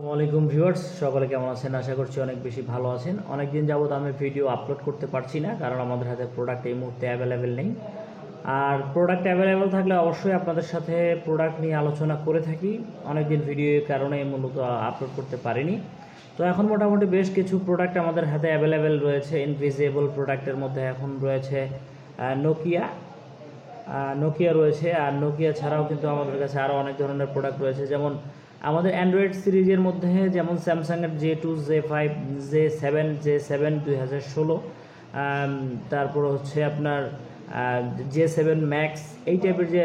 আসসালামাইকুম ভিউয়ার্স, সকলে কেমন আছেন? আশা করছি অনেক বেশি ভালো আছেন। অনেক দিন যাবত আমি ভিডিও আপলোড করতে পারছি না, কারণ আমাদের হাতে প্রোডাক্ট এই মুহূর্তে অ্যাভেলেবেল নেই। আর প্রোডাক্ট অ্যাভেলেবেল থাকলে অবশ্যই আপনাদের সাথে প্রোডাক্ট নিয়ে আলোচনা করে থাকি। অনেক দিন ভিডিওর কারণে মূলত আপলোড করতে পারিনি। তো এখন মোটামুটি বেশ কিছু প্রোডাক্ট আমাদের হাতে অ্যাভেলেবেল রয়েছে। ইনভিজিবল প্রোডাক্টের মধ্যে এখন রয়েছে নোকিয়া রয়েছে, আর নোকিয়া ছাড়াও কিন্তু আমাদের কাছে আরও অনেক ধরনের প্রোডাক্ট রয়েছে। যেমন আমাদের অ্যান্ড্রয়েড সিরিজের মধ্যে যেমন স্যামসাংয়ের J2, J5, J7 2016, তারপর হচ্ছে আপনার J7 ম্যাক্স, এই টাইপের যে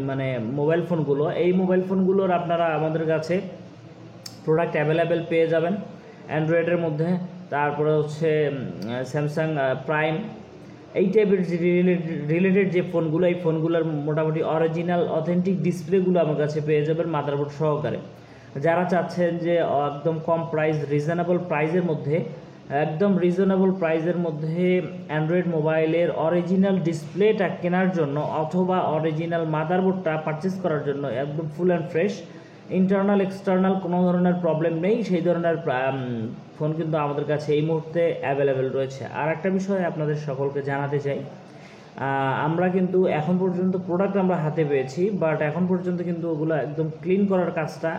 মানে মোবাইল ফোনগুলো, এই মোবাইল ফোনগুলোর আপনারা আমাদের কাছে প্রোডাক্ট অ্যাভেলেবেল পেয়ে যাবেন অ্যান্ড্রয়েডের মধ্যে। তারপরে হচ্ছে স্যামসাং প্রাইম, এই টাইপের রিলেটেড যে ফোনগুলো, এই ফোনগুলোর মোটামুটি অরিজিনাল অথেন্টিক ডিসপ্লেগুলো আমার কাছে পেয়ে যাবেন মাদারবোর্ড সহকারে। যারা চাচ্ছেন যে একদম কম প্রাইস, রিজনেবল প্রাইসের মধ্যে অ্যান্ড্রয়েড মোবাইলের অরিজিনাল ডিসপ্লেটা কেনার জন্য অথবা অরিজিনাল মাদারবোর্ডটা পারচেস করার জন্য, একদম full and fresh, internal external কোনো ধরনের প্রবলেম নেই, সেই ধরনের ফোন কিন্তু আমাদের কাছে এই মুহূর্তে অ্যাভেলেবেল রয়েছে। আর একটা বিষয় আপনাদের সকলকে জানাতে চাই, আমরা কিন্তু এখন পর্যন্ত প্রোডাক্ট আমরা হাতে পেয়েছি, বাট এখন পর্যন্ত কিন্তু ওগুলো একদম ক্লিন করার কাজটা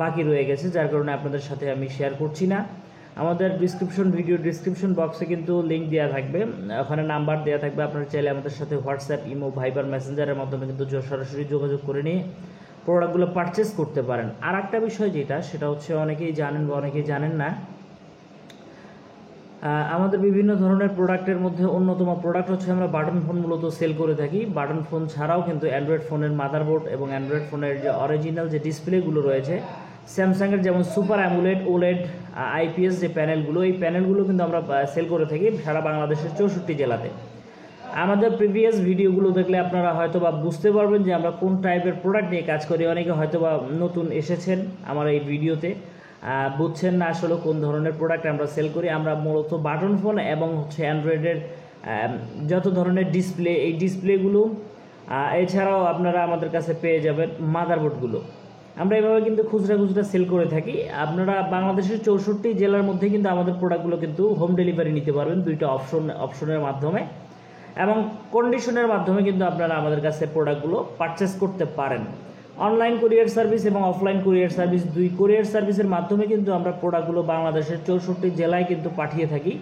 বাকি রয়ে গেছে, যার কারণে আপনাদের সাথে আমি শেয়ার করছি না। আমাদের ভিডিও ডিসক্রিপশন বক্সে কিন্তু লিঙ্ক দেওয়া থাকবে, ওখানে নাম্বার দেওয়া থাকবে। আপনারা চাইলে আমাদের সাথে হোয়াটসঅ্যাপ, ইমো, ভাইবার, মেসেঞ্জারের মাধ্যমে কিন্তু সরাসরি যোগাযোগ করে নিয়ে প্রোডাক্টগুলো পারচেস করতে পারেন। আর একটা বিষয় সেটা হচ্ছে অনেকেই জানেন বা অনেকেই জানেন না, আমাদের বিভিন্ন ধরনের প্রোডাক্টের মধ্যে অন্যতম প্রোডাক্ট হচ্ছে আমরা বাটন ফোন মূলত সেল করে থাকি। বাটন ফোন ছাড়াও কিন্তু অ্যান্ড্রয়েড ফোনের মাদারবোর্ড এবং অ্যান্ড্রয়েড ফোনের যে অরিজিনাল যে ডিসপ্লেগুলো রয়েছে, স্যামসাংয়ের যেমন সুপার অ্যামোলেড, ওলেড, IPS যে প্যানেলগুলো, এই প্যানেলগুলো কিন্তু আমরা সেল করে থাকি সারা বাংলাদেশের 64 জেলাতে। আমাদের প্রিভিয়াস ভিডিওগুলো দেখলে আপনারা হয়তো বা বুঝতে পারবেন যে আমরা কোন টাইপের প্রোডাক্ট নিয়ে কাজ করি। অনেকে হয়তো বা নতুন এসেছেন আমার এই ভিডিওতে, বুঝছেন না আসলে কোন ধরনের প্রোডাক্ট আমরা সেল করি। আমরা মূলত বাটন ফোন এবং হচ্ছে অ্যান্ড্রয়েডের যত ধরনের ডিসপ্লে, এই ডিসপ্লেগুলো, এছাড়াও আপনারা আমাদের কাছে পেয়ে যাবেন মাদারবোর্ডগুলো। আমরা এভাবে কিন্তু খুচরা সেল করে থাকি। আপনারা বাংলাদেশের 64 জেলার মধ্যে কিন্তু আমাদের প্রোডাক্টগুলো কিন্তু হোম ডেলিভারি নিতে পারবেন দুইটা অপশনের মাধ্যমে, এবং কন্ডিশনের মাধ্যমে কিন্তু আপনারা আমাদের কাছে প্রোডাক্টগুলো পারচেস করতে পারেন। অনলাইন কুরিয়ার সার্ভিস এবং অফলাইন কুরিয়ার সার্ভিস, দুই কুরিয়ার সার্ভিসের মাধ্যমে কিন্তু আমরা প্রোডাক্টগুলো বাংলাদেশের 64 জেলায় কিন্তু পাঠিয়ে থাকি।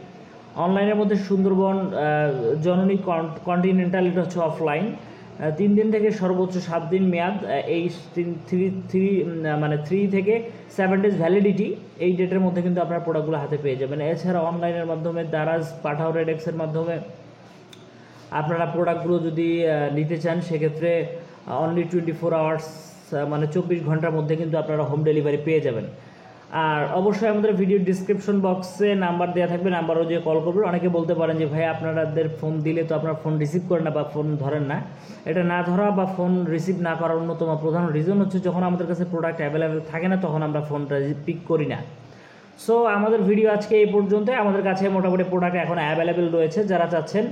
অনলাইনের মধ্যে সুন্দরবন, জননী, কন্টিনেন্টাল, এটা হচ্ছে অফলাইন, 3 দিন থেকে সর্বোচ্চ 7 দিন মেয়াদ, এই 3 থেকে 7 ডেজ ভ্যালিডিটি, এই ডেটের মধ্যে কিন্তু আপনার প্রোডাক্টগুলো হাতে পেয়ে যাবেন। এছাড়া অনলাইনের মাধ্যমে দারাজ, পাঠাও, রেডেক্সের মাধ্যমে আপনারা প্রোডাক্টগুলো যদি নিতে চান, সেক্ষেত্রে অনলি 24 আওয়ার্স, 24 ঘন্টার মধ্যে কিন্তু আপনারা হোম ডেলিভারি পেয়ে যাবেন। আর অবশ্যই আমাদের ভিডিও ডিসক্রিপশন বক্সে নাম্বার দেওয়া থাকবে, নাম্বারও যে কল করবেন। অনেকে বলতে পারেন যে ভাই আপনাদের ফোন দিলে তো আপনারা ফোন রিসিভ করেন না বা ফোন ধরেন না। এটা না ধরা বা ফোন রিসিভ না করার অন্যতম প্রধান রিজন হচ্ছে যখন আমাদের কাছে প্রোডাক্ট অ্যাভেলেবেল থাকে না, তখন আমরা ফোনটা পিক করি না। সো আমাদের ভিডিও আজকে এই পর্যন্ত। আমাদের কাছে মোটামুটি প্রোডাক্ট এখন অ্যাভেলেবেল রয়েছে। যারা চাচ্ছেন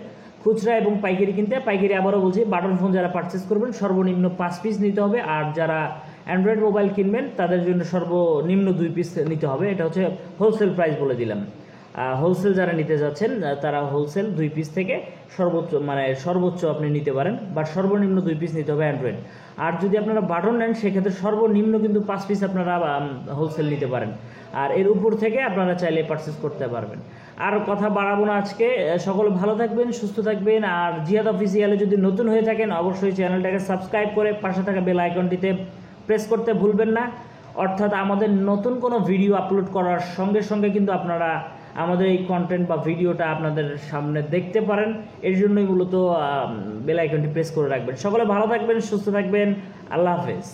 খুচরা এবং পাইকারি কিনতে, পাইকারি আবারও বলছি, বাটন ফোন যারা পারচেস করবেন সর্বনিম্ন 5 পিস নিতে হবে, আর যারা অ্যান্ড্রয়েড মোবাইল কিনবেন তাদের জন্য সর্বনিম্ন 2 পিস নিতে হবে। এটা হচ্ছে হোলসেল প্রাইস বলে দিলাম। হোলসেল যারা নিতে যাচ্ছেন তারা হোলসেল 2 পিস থেকে সর্বোচ্চ আপনি নিতে পারেন, বাট সর্বনিম্ন 2 পিস নিতে হবে অ্যান্ড্রয়েড। আর যদি আপনারা বাটন নেন, সেক্ষেত্রে সর্বনিম্ন কিন্তু 5 পিস আপনারা হোলসেল নিতে পারেন, আর এর উপর থেকে আপনারা চাইলে পারচেস করতে পারবেন। আর কথা বাড়াবো না আজকে। সকলে ভালো থাকবেন, সুস্থ থাকবেন। আর জিহাদ অফিসিয়ালে যদি নতুন হয়ে থাকেন, অবশ্যই চ্যানেলটাকে সাবস্ক্রাইব করে পাশে থাকা বেল আইকনটিতে প্রেস করতে ভুলবেন না। অর্থাৎ আমাদের নতুন কোনো ভিডিও আপলোড করার সঙ্গে সঙ্গে কিন্তু আপনারা আমাদের এই কন্টেন্ট বা ভিডিওটা আপনাদের সামনে দেখতে পারেন। এর জন্যই মূলত বেল আইকনটি প্রেস করে রাখবেন। সকলে ভালো থাকবেন, সুস্থ থাকবেন। আল্লাহ হাফেজ।